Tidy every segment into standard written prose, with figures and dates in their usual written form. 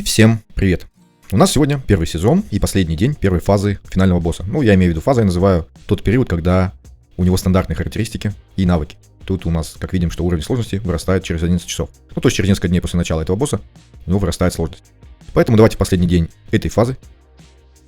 И всем привет! У нас сегодня первый сезон и последний день первой фазы финального босса. Ну, я имею в виду фазой, я называю тот период, когда у него стандартные характеристики и навыки. Тут у нас, как видим, что уровень сложности вырастает через 11 часов. Ну, то есть через несколько дней после начала этого босса у него вырастает сложность. Поэтому давайте в последний день этой фазы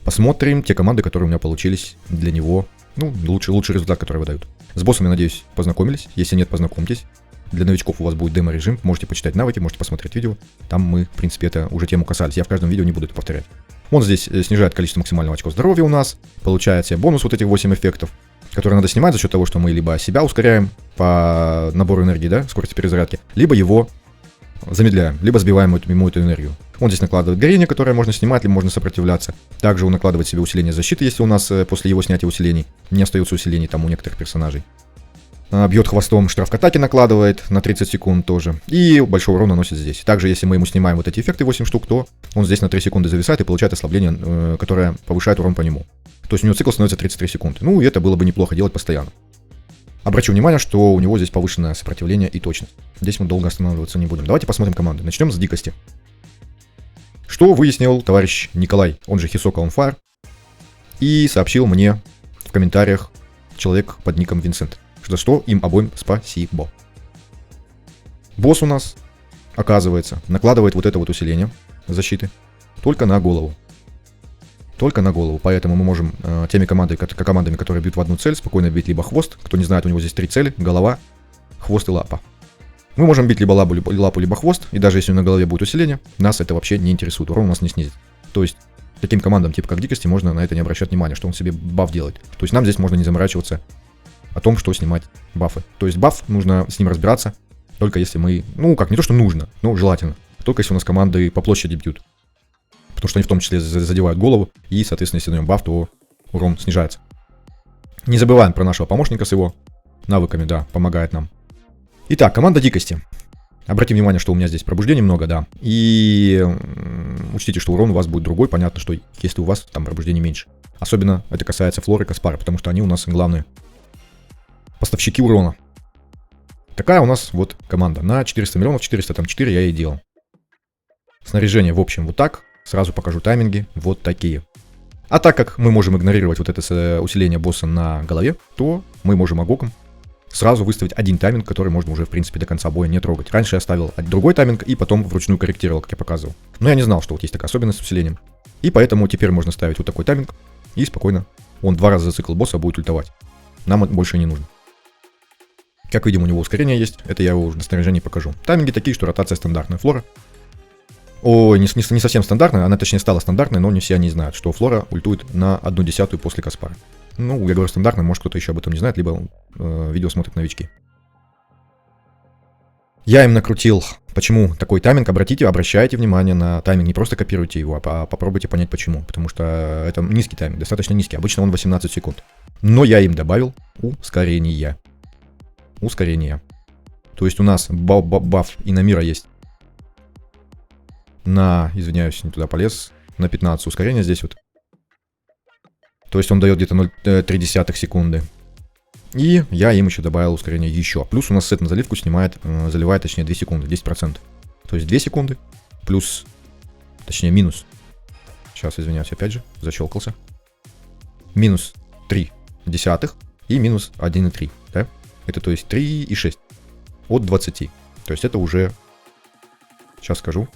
посмотрим те команды, которые у меня получились для него. Ну, лучший результат, который выдают. С боссом, я надеюсь, познакомились. Если нет, познакомьтесь. Для новичков у вас будет демо-режим, можете почитать навыки, можете посмотреть видео. Там мы, в принципе, это уже тему касались. Я в каждом видео не буду это повторять. Он здесь снижает количество максимального очков здоровья у нас. Получает себе бонус вот этих 8 эффектов, которые надо снимать за счет того, что мы либо себя ускоряем по набору энергии, да, скорости перезарядки, либо его замедляем, либо сбиваем ему эту энергию. Он здесь накладывает горение, которое можно снимать, либо можно сопротивляться. Также он накладывает себе усиление защиты, если у нас после его снятия усилений не остается усилений там у некоторых персонажей. Бьет хвостом, штраф к атаке накладывает на 30 секунд тоже. И большой урон наносит здесь. Также, если мы ему снимаем вот эти эффекты 8 штук, то он здесь на 3 секунды зависает и получает ослабление, которое повышает урон по нему. То есть у него цикл становится 33 секунды. Ну, и это было бы неплохо делать постоянно. Обращу внимание, что у него здесь повышенное сопротивление и точность. Здесь мы долго останавливаться не будем. Давайте посмотрим команды. Начнем с дикости. Что выяснил товарищ Николай, он же Hisoka on Fire, и сообщил мне в комментариях человек под ником Винсент. За что им обоим спасибо. Босс у нас, оказывается, накладывает вот это вот усиление защиты только на голову. Только на голову. Поэтому мы можем теми командами, которые бьют в одну цель, спокойно бить либо хвост. Кто не знает, у него здесь 3 цели. Голова, хвост и лапа. Мы можем бить либо лапу, либо хвост. И даже если на голове будет усиление, нас это вообще не интересует. Урон у нас не снизит. То есть таким командам, типа как дикости, можно на это не обращать внимания, что он себе баф делает. То есть нам здесь можно не заморачиваться о том, что снимать бафы. То есть баф, нужно с ним разбираться, только если мы, ну как, не то что нужно, но желательно. Только если у нас команды по площади бьют. Потому что они в том числе задевают голову, и, соответственно, если даем баф, то урон снижается. Не забываем про нашего помощника с его навыками, да, помогает нам. Итак, команда дикости. Обратите внимание, что у меня здесь пробуждений много, да. И учтите, что урон у вас будет другой. Понятно, что если у вас там пробуждений меньше. Особенно это касается Флоры и Каспара, потому что они у нас главные поставщики урона. Такая у нас вот команда. На 400 миллионов, 404 я и делал. Снаряжение в общем вот так. Сразу покажу тайминги. Вот такие. А так как мы можем игнорировать вот это усиление босса на голове, то мы можем агоком сразу выставить один тайминг, который можно уже в принципе до конца боя не трогать. Раньше я ставил другой тайминг и потом вручную корректировал, как я показывал. Но я не знал, что вот есть такая особенность с усилением. И поэтому теперь можно ставить вот такой тайминг. И спокойно он 2 раза за цикл босса будет ультовать. Нам это больше не нужно. Как видим, у него ускорение есть, это я его уже на снаряжении покажу. Тайминги такие, что ротация стандартная. Флора. Ой, не совсем стандартная, она точнее стала стандартной, но не все они знают, что Флора ультует на 1/10 после Каспара. Ну, я говорю стандартно, может кто-то еще об этом не знает, либо видео смотрят новички. Я им накрутил, почему такой тайминг, обращайте внимание на тайминг, не просто копируйте его, а попробуйте понять почему, потому что это низкий тайминг, достаточно низкий, обычно он 18 секунд. Но я им добавил ускорение. То есть у нас баф Инамира есть на, извиняюсь, не туда полез, на 15 ускорения здесь вот. То есть он дает где-то 0,3 секунды. И я им еще добавил ускорение еще. Плюс у нас сет на заливку заливает точнее 2 секунды, 10%. То есть 2 секунды плюс, точнее минус. Сейчас, извиняюсь, опять же, защелкался. Минус 0,3 и минус 1,3, да? Это то есть 3,6 от 20. То есть это уже, сейчас скажу,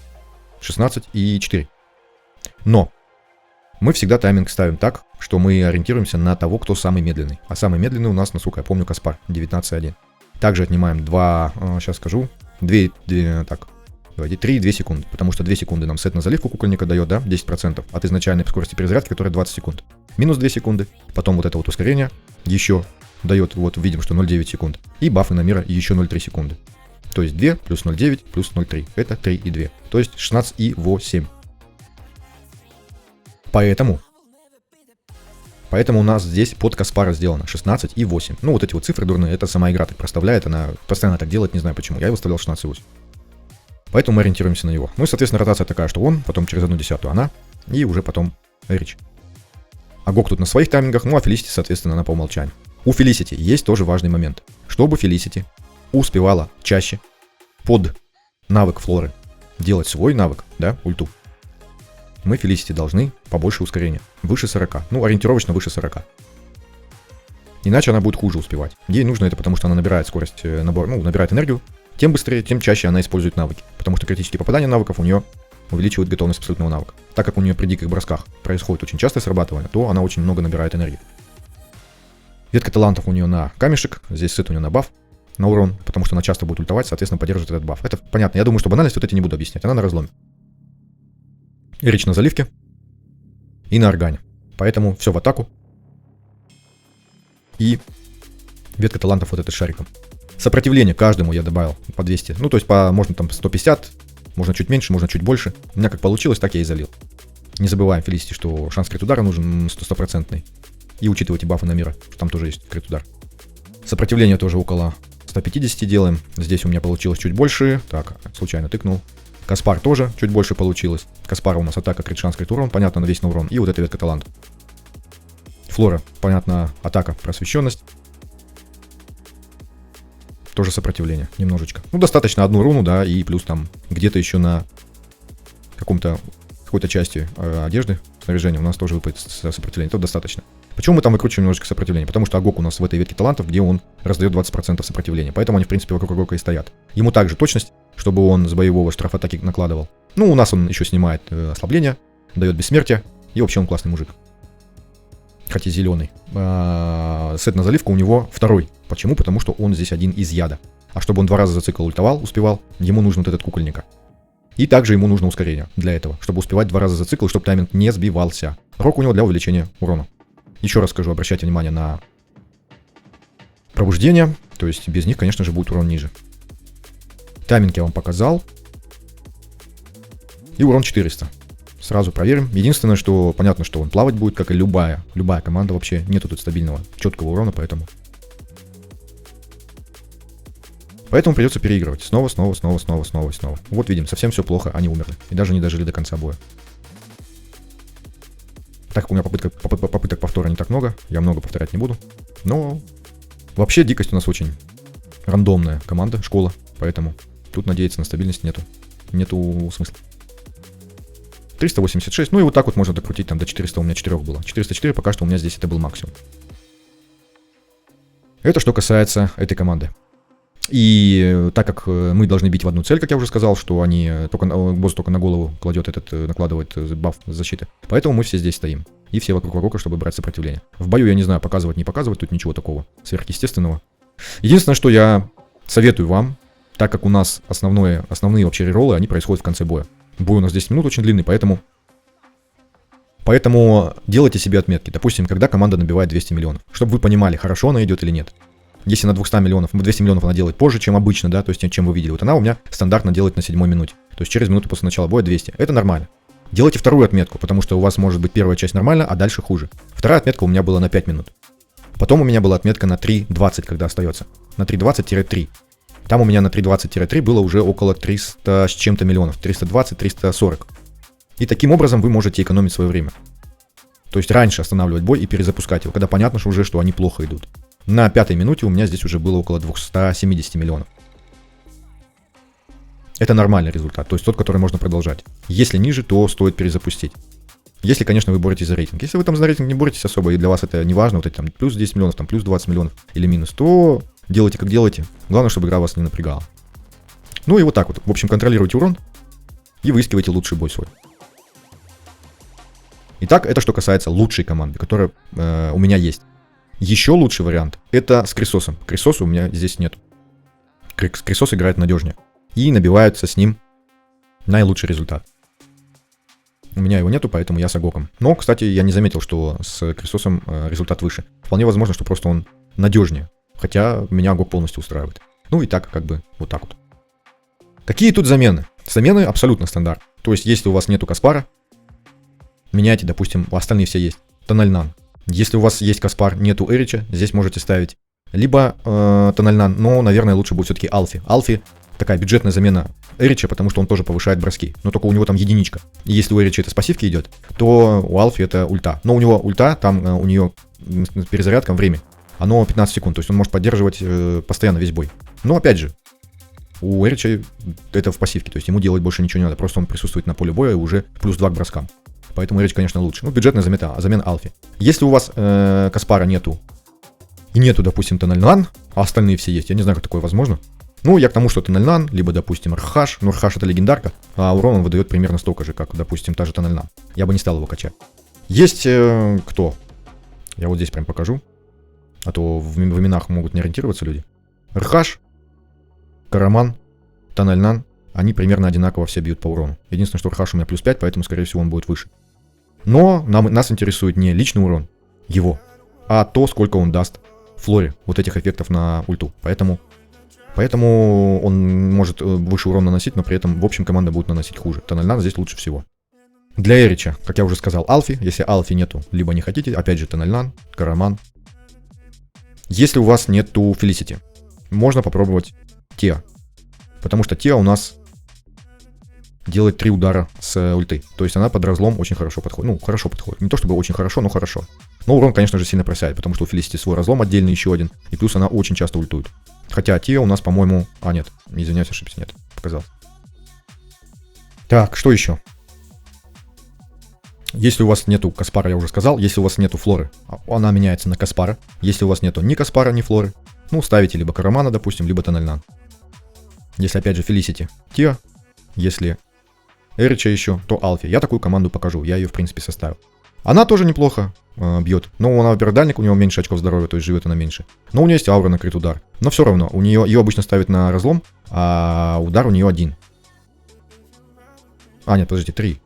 16,4. Но мы всегда тайминг ставим так, что мы ориентируемся на того, кто самый медленный. А самый медленный у нас, насколько я помню, Каспар, 19,1. Также отнимаем 2, сейчас скажу, 3 секунды. Потому что 2 секунды нам сет на заливку кукольника дает, да, 10% от изначальной скорости перезарядки, которая 20 секунд. Минус 2 секунды, потом вот это вот ускорение еще дает, вот видим, что 0,9 секунд. И баф Инамира еще 0,3 секунды. То есть 2 плюс 0,9 плюс 0,3. Это 3,2. То есть 16,8. Поэтому у нас здесь под Каспара сделано 16,8. Ну, вот эти вот цифры дурные, это сама игра так проставляет, она постоянно так делает, не знаю почему. Я его выставлял 16,8. Поэтому мы ориентируемся на него. Ну и, соответственно, ротация такая, что он, потом через 1/10 она, и уже потом Эрич. Агок тут на своих таймингах, ну а Фелисити, соответственно, она по умолчанию. У Фелисити есть тоже важный момент. Чтобы Фелисити успевала чаще под навык Флоры делать свой навык, да, ульту, мы Felicity должны побольше ускорения. Выше 40. Ну, ориентировочно выше 40. Иначе она будет хуже успевать. Ей нужно это, потому что она набирает скорость набора, ну, набирает энергию. Тем быстрее, тем чаще она использует навыки. Потому что критические попадания навыков у нее увеличивают готовность абсолютного навыка. Так как у нее при диких бросках происходит очень частое срабатывание, то она очень много набирает энергии. Ветка талантов у нее на камешек, здесь сет у нее на баф, на урон, потому что она часто будет ультовать, соответственно, поддерживает этот баф. Это понятно. Я думаю, что банальность вот эти не буду объяснять. Она на разломе. Эрич на заливке и на органе. Поэтому все в атаку. И ветка талантов вот этой шариком. Сопротивление каждому я добавил по 200. Ну, то есть можно там 150, можно чуть меньше, можно чуть больше. У меня как получилось, так я и залил. Не забываем, Felicity, что шанс крит удара нужен 100%. И учитывайте бафы на мира, что там тоже есть крит удар. Сопротивление тоже около 150 делаем. Здесь у меня получилось чуть больше. Так, случайно тыкнул. Каспар тоже чуть больше получилось. Каспара у нас атака, крит шанс, крит урон. Понятно, на весь на урон. И вот эта ветка таланта. Флора, понятно, атака, просвещенность. Тоже сопротивление, немножечко. Ну, достаточно одну руну, да, и плюс там где-то еще на какой-то части одежды, снаряжения у нас тоже выпадет сопротивление. Это достаточно. Почему мы там выкручиваем немножечко сопротивление? Потому что Агок у нас в этой ветке талантов, где он раздает 20% сопротивления. Поэтому они, в принципе, вокруг Агока и стоят. Ему также точность, чтобы он с боевого штраф-атаки накладывал. Ну, у нас он еще снимает ослабление, дает бессмертие. И вообще он классный мужик. Хотя зеленый. Сет на заливку у него второй. Почему? Потому что он здесь один из яда. А чтобы он 2 раза за цикл ультовал, успевал, ему нужен вот этот кукольника. И также ему нужно ускорение для этого, чтобы успевать 2 раза за цикл, чтобы тайминг не сбивался. Рок у него для увеличения урона. Еще раз скажу, обращайте внимание на пробуждение. То есть без них, конечно же, будет урон ниже. Тайминг я вам показал. И урон 400. Сразу проверим. Единственное, что понятно, что он плавать будет, как и любая команда вообще. Нету тут стабильного, четкого урона, поэтому придется переигрывать. Снова. Вот видим, совсем все плохо, они умерли. И даже не дожили до конца боя. Так как у меня попыток повтора не так много, я много повторять не буду. Но вообще дикость у нас очень рандомная команда, школа. Поэтому тут надеяться на стабильность нету смысла. 386, ну и вот так вот можно докрутить, там до 400 у меня 4 было. 404 пока что у меня здесь это был максимум. Это что касается этой команды. И так как мы должны бить в одну цель, как я уже сказал, что босс только на голову накладывает баф защиты. Поэтому мы все здесь стоим. И все вокруг Агока, чтобы брать сопротивление. В бою я не знаю, показывать, не показывать, тут ничего такого сверхъестественного. Единственное, что я советую вам, так как у нас основные вообще реролы, они происходят в конце боя. Бой у нас 10 минут очень длинный, поэтому делайте себе отметки. Допустим, когда команда набивает 200 миллионов. Чтобы вы понимали, хорошо она идет или нет. Если на 200 миллионов она делает позже, чем обычно, да, то есть чем вы видели. Вот она у меня стандартно делает на 7-й минуте. То есть через минуту после начала боя 200. Это нормально. Делайте вторую отметку, потому что у вас может быть первая часть нормально, а дальше хуже. Вторая отметка у меня была на 5 минут. Потом у меня была отметка на 3.20, когда остается. На 3.20-3. Там у меня на 3.20-3 было уже около 300 с чем-то миллионов. 320-340. И таким образом вы можете экономить свое время. То есть раньше останавливать бой и перезапускать его, когда понятно что они плохо идут. На 5-й минуте у меня здесь уже было около 270 миллионов. Это нормальный результат, то есть тот, который можно продолжать. Если ниже, то стоит перезапустить. Если, конечно, вы боретесь за рейтинг. Если вы там за рейтинг не боретесь особо, и для вас это не важно, вот эти там плюс 10 миллионов, там плюс 20 миллионов или минус, то делайте как делайте. Главное, чтобы игра вас не напрягала. Ну и вот так вот. В общем, контролируйте урон и выискивайте лучший бой свой. Итак, это что касается лучшей команды, которая у меня есть. Еще лучший вариант это с Крисосом. Крисоса у меня здесь нет. Крисос играет надежнее. И набивается с ним наилучший результат. У меня его нету, поэтому я с Агоком. Но, кстати, я не заметил, что с Крисосом результат выше. Вполне возможно, что просто он надежнее. Хотя меня Агок полностью устраивает. Ну и так, как бы, вот так вот. Какие тут замены? Замены абсолютно стандарт. То есть, если у вас нету Каспара, меняйте, допустим, у остальных все есть. Тональнан. Если у вас есть Каспар, нету Эрича, здесь можете ставить либо Тональнан, но, наверное, лучше будет все-таки Алфи. Алфи такая бюджетная замена Эрича, потому что он тоже повышает броски. Но только у него там единичка. И если у Эрича это с пассивки идет, то у Алфи это ульта. Но у него ульта, там у нее перезарядка время. Оно 15 секунд, то есть он может поддерживать постоянно весь бой. Но опять же, у Эрича это в пассивке, то есть ему делать больше ничего не надо. Просто он присутствует на поле боя и уже плюс 2 к броскам. Поэтому Эрич, конечно, лучше. Ну, бюджетная замена Алфи. Если у вас Каспара нету, и нету, допустим, Тенальнан, а остальные все есть, я не знаю, как такое возможно. Ну, я к тому, что Тенальнан, либо, допустим, Рхаш. Ну, Рхаш это легендарка, а урон он выдает примерно столько же, как, допустим, та же Тенальнан. Я бы не стал его качать. Есть кто? Я вот здесь прям покажу. А то в именах могут не ориентироваться люди. Рхаш, Караман, Тенальнан. Они примерно одинаково все бьют по урону. Единственное, что Рхаш у меня плюс 5, поэтому, скорее всего, он будет выше. Но нас интересует не личный урон его, а то, сколько он даст Флоре вот этих эффектов на ульту. Поэтому он может выше урон наносить, но при этом, в общем, команда будет наносить хуже. Тенальнан здесь лучше всего. Для Эрича, как я уже сказал, Алфи. Если Алфи нету, либо не хотите, опять же, Тенальнан, Караман. Если у вас нету Фелисити, можно попробовать Теа. Потому что Теа у нас делает 3 удара с ульты. То есть она под разлом очень хорошо подходит. Ну, хорошо подходит. Не то чтобы очень хорошо, но хорошо. Но урон, конечно же, сильно просядет, потому что у Фелисити свой разлом отдельный еще один. И плюс она очень часто ультует. Хотя Теа у нас, по-моему... А, нет. Извиняюсь, ошибся. Нет. Показал. Так, что еще? Если у вас нету Каспара, я уже сказал. Если у вас нету Флоры, она меняется на Каспара. Если у вас нету ни Каспара, ни Флоры, ну, ставите либо Карамана, допустим, либо Тенальнан. Если, опять же, Фелисити, Теа. Если Эрича еще, то Алфи. Я такую команду покажу. Я ее, в принципе, составил. Она тоже неплохо бьет. Но она, во-первых, дальник, у него меньше очков здоровья, то есть живет она меньше. Но у нее есть аура на крит удар. Но все равно, ее обычно ставят на разлом, а удар у нее 1. А, нет, подождите, 3.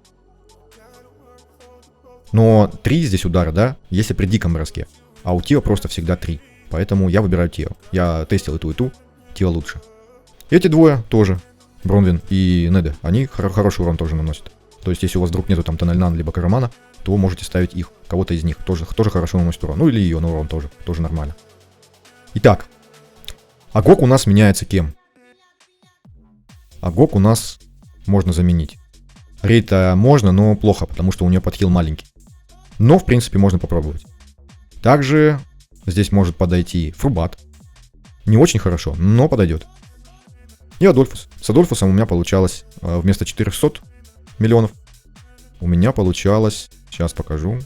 Но 3 здесь удара, да, если при диком броске. А у Тео просто всегда 3. Поэтому я выбираю Тео. Я тестил эту и ту. Тео лучше. Эти двое тоже, Бронвин и Неде, они хороший урон тоже наносят. То есть, если у вас вдруг нету там Тенальнан либо Карамана, то вы можете ставить их, кого-то из них. Тоже хорошо наносит урон. Ну или ее на урон тоже нормально. Итак, Агок у нас меняется кем? Агок у нас можно заменить. Рейта можно, но плохо, потому что у нее подхил маленький. Но, в принципе, можно попробовать. Также здесь может подойти Фрубат. Не очень хорошо, но подойдет. И Адольфус. С Адольфусом у меня получалось вместо 400 миллионов. У меня получалось, сейчас покажу,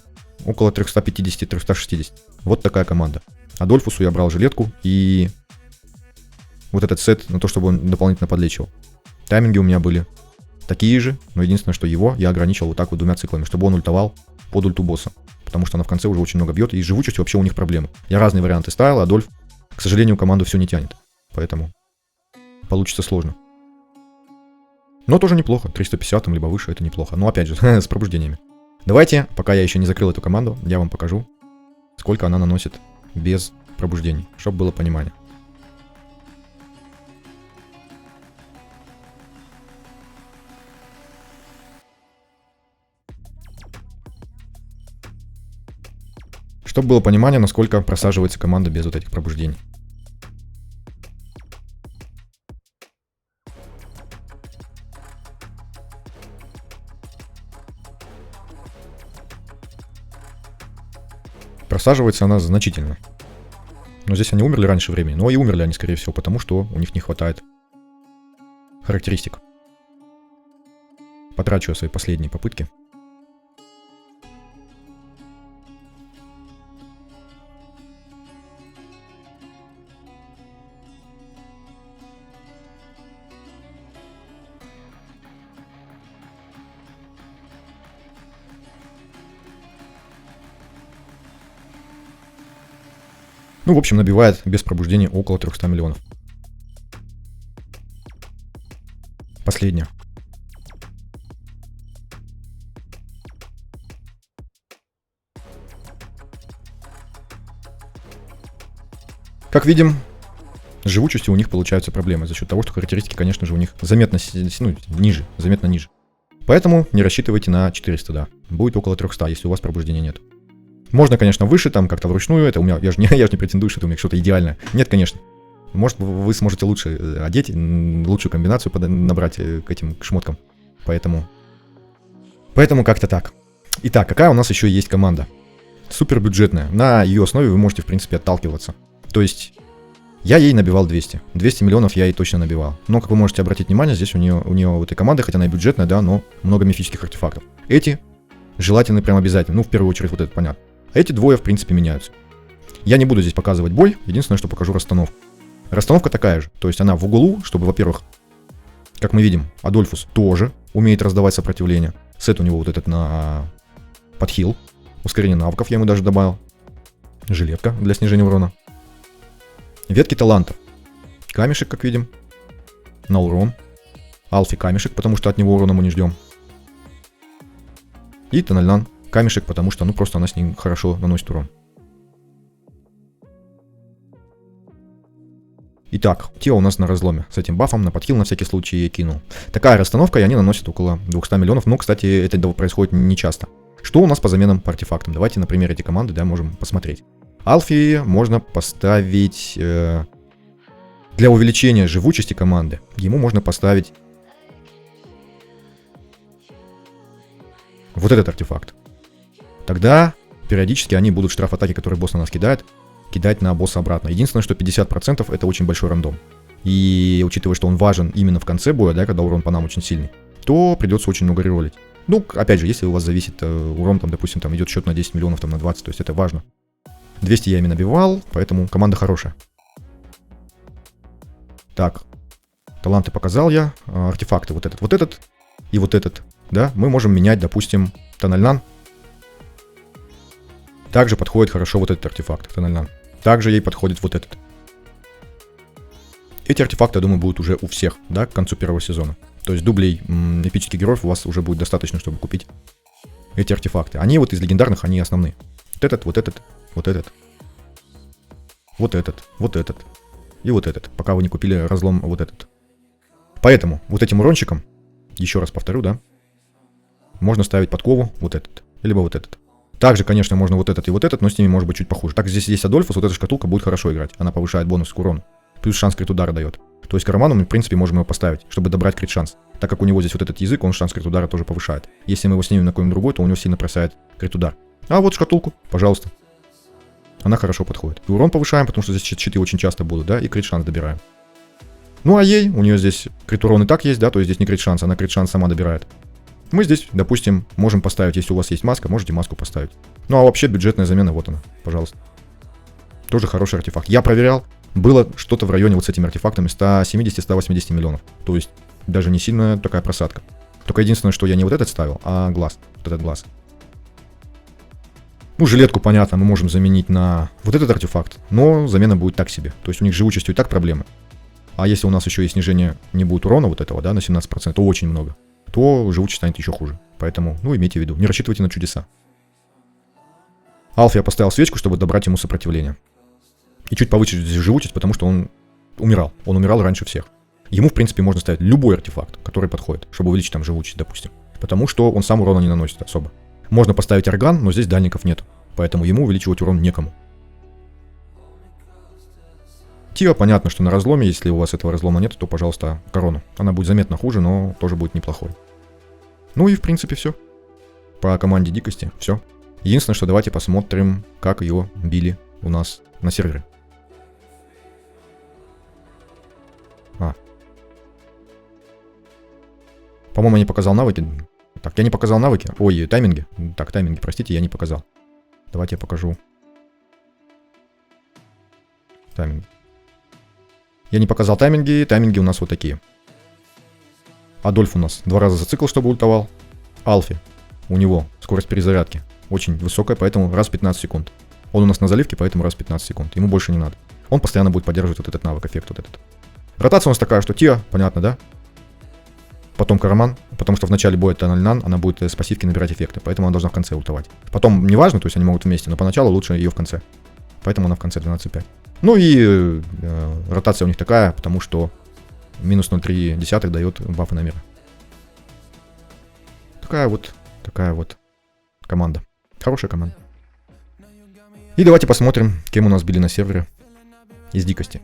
около 350-360. Вот такая команда. Адольфусу я брал жилетку и вот этот сет на то, чтобы он дополнительно подлечивал. Тайминги у меня были такие же, но единственное, что его я ограничил вот так вот 2 циклами, чтобы он ультовал под ульту босса. Потому что она в конце уже очень много бьет, и с живучестью вообще у них проблемы. Я разные варианты ставил, Адольф, к сожалению, команду все не тянет. Поэтому получится сложно. Но тоже неплохо. 350 либо выше, это неплохо. Но опять же, с пробуждениями. Давайте, пока я еще не закрыл эту команду, я вам покажу, сколько она наносит без пробуждений, чтобы было понимание. Чтобы было понимание, насколько просаживается команда без вот этих пробуждений. Просаживается она значительно. Но здесь они умерли раньше времени. Но и умерли они, скорее всего, потому что у них не хватает характеристик. Потрачу я свои последние попытки. Ну, в общем, набивает без пробуждения около 300 миллионов. Последняя. Как видим, с живучестью у них получаются проблемы за счет того, что характеристики, конечно же, у них заметно ниже. Поэтому не рассчитывайте на 400, да. Будет около 300, если у вас пробуждения нет. Можно, конечно, выше, там как-то вручную, это у меня, я же не претендую, что это у меня что-то идеальное. Нет, конечно. Может, вы сможете лучше одеть, лучшую комбинацию набрать к этим шмоткам. Поэтому как-то так. Итак, какая у нас еще есть команда? Супер бюджетная. На ее основе вы можете, в принципе, отталкиваться. То есть, я ей набивал 200. 200 миллионов я ей точно набивал. Но, как вы можете обратить внимание, здесь у нее в этой команде, хотя она и бюджетная, да, но много мифических артефактов. Эти желательно прям обязательно. Ну, в первую очередь вот это понятно. А эти двое, в принципе, меняются. Я не буду здесь показывать бой, единственное, что покажу расстановку. Расстановка такая же, то есть она в углу, чтобы, во-первых, как мы видим, Адольфус тоже умеет раздавать сопротивление. Сет у него вот этот на подхил. Ускорение навыков я ему даже добавил. Жилетка для снижения урона. Ветки талантов. Камешек, как видим, на урон. Алфи камешек, потому что от него урона мы не ждем. И Тональнан камешек, потому что, ну, просто она с ним хорошо наносит урон. Итак, Тио у нас на разломе. С этим бафом на подхил на всякий случай я кинул. Такая расстановка, и они наносят около 200 миллионов. Но, кстати, это происходит не часто. Что у нас по заменам по артефактам? Давайте на примере эти команды, да, можем посмотреть. Алфи можно поставить... для увеличения живучести команды ему можно поставить вот этот артефакт. Тогда периодически они будут штраф-атаки, которые босс на нас кидает, кидать на босса обратно. Единственное, что 50% это очень большой рандом. И учитывая, что он важен именно в конце боя, да, когда урон по нам очень сильный, то придется очень много реролить. Ну, опять же, если у вас зависит урон, там, допустим, там идет счет на 10 миллионов, там, на 20, то есть это важно. 200 я ими набивал, поэтому команда хорошая. Так, таланты показал я, артефакты вот этот и вот этот, да, мы можем менять, допустим, Тональнан. Также подходит хорошо вот этот артефакт, Тональнан. Также ей подходит вот этот. Эти артефакты, я думаю, будут уже у всех, да, к концу первого сезона. То есть дублей эпических героев у вас уже будет достаточно, чтобы купить эти артефакты. Они вот из легендарных, они основные. Вот этот, вот этот, вот этот. Вот этот, вот этот. И вот этот, пока вы не купили разлом вот этот. Поэтому вот этим урончиком, еще раз повторю, да, можно ставить подкову вот этот, либо вот этот. Также, конечно, можно вот этот и вот этот, но с ними может быть чуть похуже. Так здесь есть Адольфус, вот эта шкатулка будет хорошо играть. Она повышает бонус к урону. Плюс шанс крит удара дает. То есть карману мы, в принципе, можем его поставить, чтобы добрать крит шанс. Так как у него здесь вот этот язык, он шанс крит удара тоже повышает. Если мы его снимем на какой-нибудь другой, то у него сильно просает крит удар. А вот шкатулку, пожалуйста. Она хорошо подходит. И урон повышаем, потому что здесь щиты очень часто будут, да, и крит шанс добираем. Ну а ей, у нее здесь крит урон и так есть, да, то есть здесь не крит шанс, она крит шанс сама добирает. Мы здесь, допустим, можем поставить, если у вас есть маска, можете маску поставить. Ну а вообще бюджетная замена, вот она, пожалуйста. Тоже хороший артефакт. Я проверял, было что-то в районе вот с этими артефактами 170-180 миллионов. То есть даже не сильная такая просадка. Только единственное, что я не вот этот ставил, а глаз. Вот этот глаз. Ну, жилетку, понятно, мы можем заменить на вот этот артефакт, но замена будет так себе. То есть у них с живучестью и так проблемы. А если у нас еще и снижение не будет урона вот этого, да, на 17%, то очень много, то живучесть станет еще хуже. Поэтому, ну, имейте в виду, не рассчитывайте на чудеса. Алфи я поставил свечку, чтобы добрать ему сопротивление. И чуть повысить здесь живучесть, потому что он умирал. Он умирал раньше всех. Ему, в принципе, можно ставить любой артефакт, который подходит, чтобы увеличить там живучесть, допустим. Потому что он сам урона не наносит особо. Можно поставить орган, но здесь дальников нет. Поэтому ему увеличивать урон некому. Тио, понятно, что на разломе, если у вас этого разлома нет, то, пожалуйста, корону. Она будет заметно хуже, но тоже будет неплохой. Ну и, в принципе, все. По команде дикости все. Единственное, что давайте посмотрим, как ее били у нас на сервере. По-моему, я не показал навыки. Так, я не показал навыки. Ой, тайминги. Так, тайминги, простите, я не показал. Давайте я покажу. Тайминги. Я не показал тайминги. Тайминги у нас вот такие. Адольф у нас 2 раза зацикл, чтобы ультовал. Алфи. У него скорость перезарядки очень высокая, поэтому раз в 15 секунд. Он у нас на заливке, поэтому раз в 15 секунд. Ему больше не надо. Он постоянно будет поддерживать вот этот навык, эффект вот этот. Ротация у нас такая, что Тиа, понятно, да? Потом Караман, потому что в начале боя Тональнан, она будет с пассивки набирать эффекты, поэтому она должна в конце ультовать. Потом, неважно, то есть они могут вместе, но поначалу лучше ее в конце. Поэтому она в конце 12.5. Ну и ротация у них такая, потому что минус 0,3 дает бафы на мир. Такая вот команда. Хорошая команда. И давайте посмотрим, кем у нас били на сервере из дикости.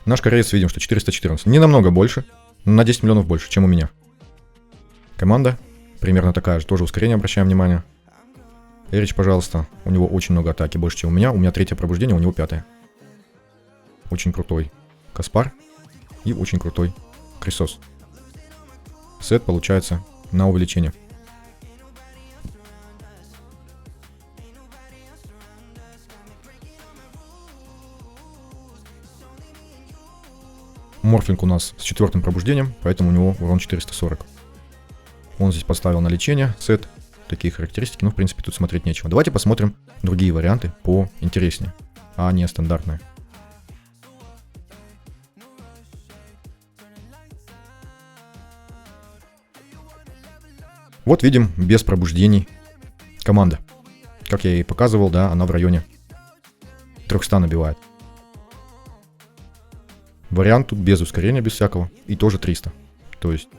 Наш кореец видим, что 414. Не намного больше, но на 10 миллионов больше, чем у меня. Команда примерно такая же, тоже ускорение обращаем внимание. Эрич, пожалуйста. У него очень много атаки, больше, чем у меня. У меня 3-е пробуждение, у него 5-е. Очень крутой Каспар и очень крутой Крисос. Сет получается на увеличение. Морфлинг у нас с 4-м пробуждением, поэтому у него урон 440. Он здесь поставил на лечение сет. Такие характеристики, ну, в принципе, тут смотреть нечего. Давайте посмотрим другие варианты поинтереснее, а не стандартные. Вот видим, без пробуждений команда. Как я и показывал, да, она в районе 300 набивает. Вариант тут без ускорения, без всякого, и тоже 300. То есть,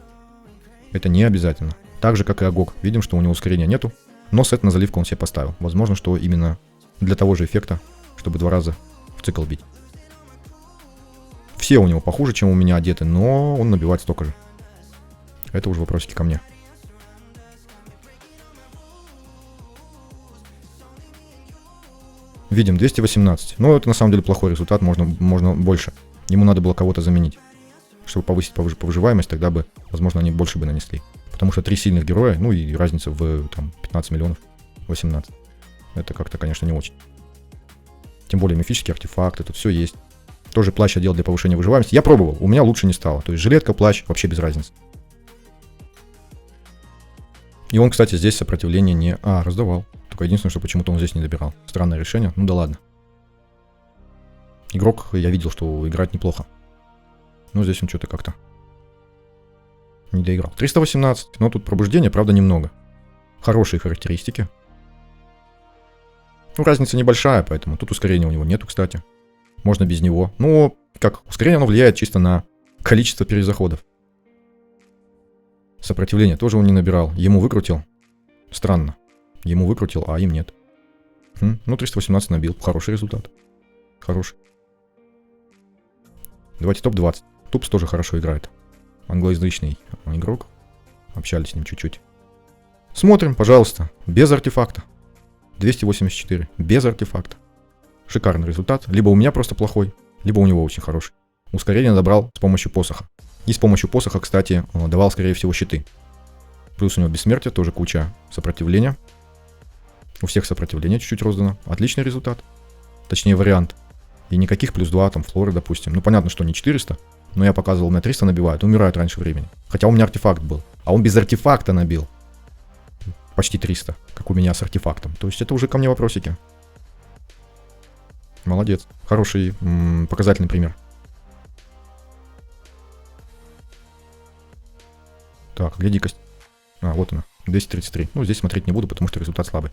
это не обязательно. Так же, как и Агок. Видим, что у него ускорения нету, но сет на заливку он себе поставил. Возможно, что именно для того же эффекта, чтобы 2 раза в цикл бить. Все у него похуже, чем у меня одеты, но он набивает столько же. Это уже вопросики ко мне. Видим 218. Но это на самом деле плохой результат, можно больше. Ему надо было кого-то заменить, чтобы повысить выживаемость, тогда бы, возможно, они больше бы нанесли. Потому что 3 сильных героя, ну и разница в там, 15 миллионов, 18. Это как-то, конечно, не очень. Тем более мифические артефакты, тут все есть. Тоже плащ одел для повышения выживаемости. Я пробовал, у меня лучше не стало. То есть жилетка, плащ, вообще без разницы. И он, кстати, здесь сопротивление не... раздавал. Только единственное, что почему-то он здесь не добирал. Странное решение, ну да ладно. Игрок, я видел, что играет неплохо. Но здесь он что-то как-то не доиграл. 318, но тут пробуждение, правда, немного. Хорошие характеристики. Ну, разница небольшая, поэтому тут ускорения у него нету, кстати. Можно без него. Но, как, ускорение оно влияет чисто на количество перезаходов. Сопротивление тоже он не набирал. Ему выкрутил. Странно. Ему выкрутил, а им нет. Ну, 318 набил. Хороший результат. Хороший. Давайте топ-20. Тупс тоже хорошо играет. Англоязычный игрок. Общались с ним чуть-чуть. Смотрим, пожалуйста. Без артефакта. 284. Без артефакта. Шикарный результат. Либо у меня просто плохой, либо у него очень хороший. Ускорение добрал с помощью посоха. И с помощью посоха, кстати, давал, скорее всего, щиты. Плюс у него бессмертие, тоже куча сопротивления. У всех сопротивление чуть-чуть роздано. Отличный результат. Точнее, вариант. И никаких плюс 2, там, флоры, допустим. Ну, понятно, что не 400, но я показывал, у меня 300 набивают, умирают раньше времени. Хотя у меня артефакт был. А он без артефакта набил. Почти 300, как у меня с артефактом. То есть это уже ко мне вопросики. Молодец. Хороший показательный пример. Так, где дикость? Вот она. 233. Ну, здесь смотреть не буду, потому что результат слабый.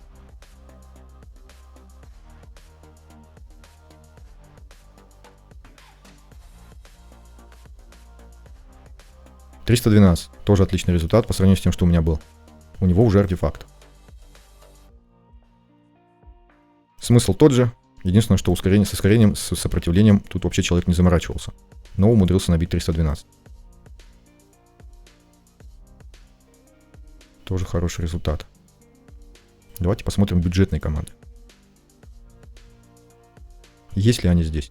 $312. Тоже отличный результат по сравнению с тем, что у меня был. У него уже артефакт. Смысл тот же. Единственное, что с ускорением, с сопротивлением тут вообще человек не заморачивался. Но умудрился набить 312. Тоже хороший результат. Давайте посмотрим бюджетные команды. Есть ли они здесь?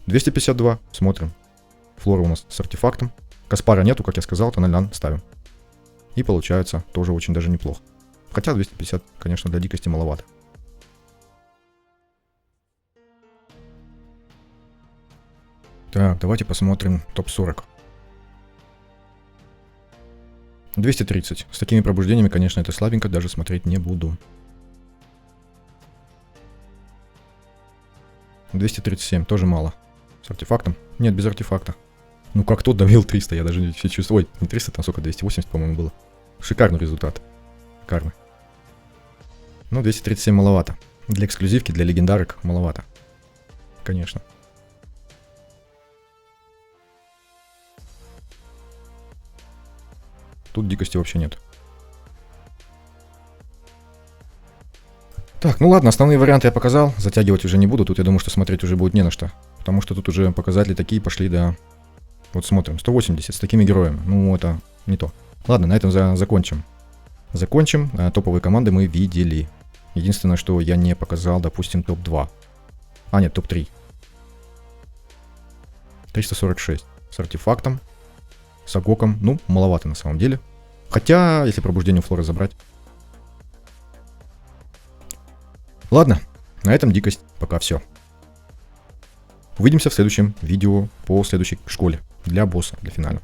252. Смотрим. Флора у нас с артефактом. Каспара нету, как я сказал, Тоналян ставим. И получается тоже очень даже неплохо. Хотя 250, конечно, для дикости маловато. Так, давайте посмотрим топ-40. 230. С такими пробуждениями, конечно, это слабенько, даже смотреть не буду. 237, тоже мало. С артефактом? Нет, без артефакта. Ну как тот давил 300, я даже не чувствую. Ой, не 300, там сколько, 280, по-моему, было. Шикарный результат. Шикарный. Ну, 237 маловато. Для эксклюзивки, для легендарок маловато. Конечно. Тут дикости вообще нет. Так, ну ладно, основные варианты я показал. Затягивать уже не буду. Тут я думаю, что смотреть уже будет не на что. Потому что тут уже показатели такие пошли, да. Вот смотрим, 180 с такими героями. Ну, это не то. Ладно, на этом закончим. Топовые команды мы видели. Единственное, что я не показал, допустим, топ-2. А, нет, топ-3. 346 с артефактом, с агоком. Ну, маловато на самом деле. Хотя, если пробуждение флоры забрать. Ладно, на этом дикость пока все. Увидимся в следующем видео по следующей школе для босса, для финала.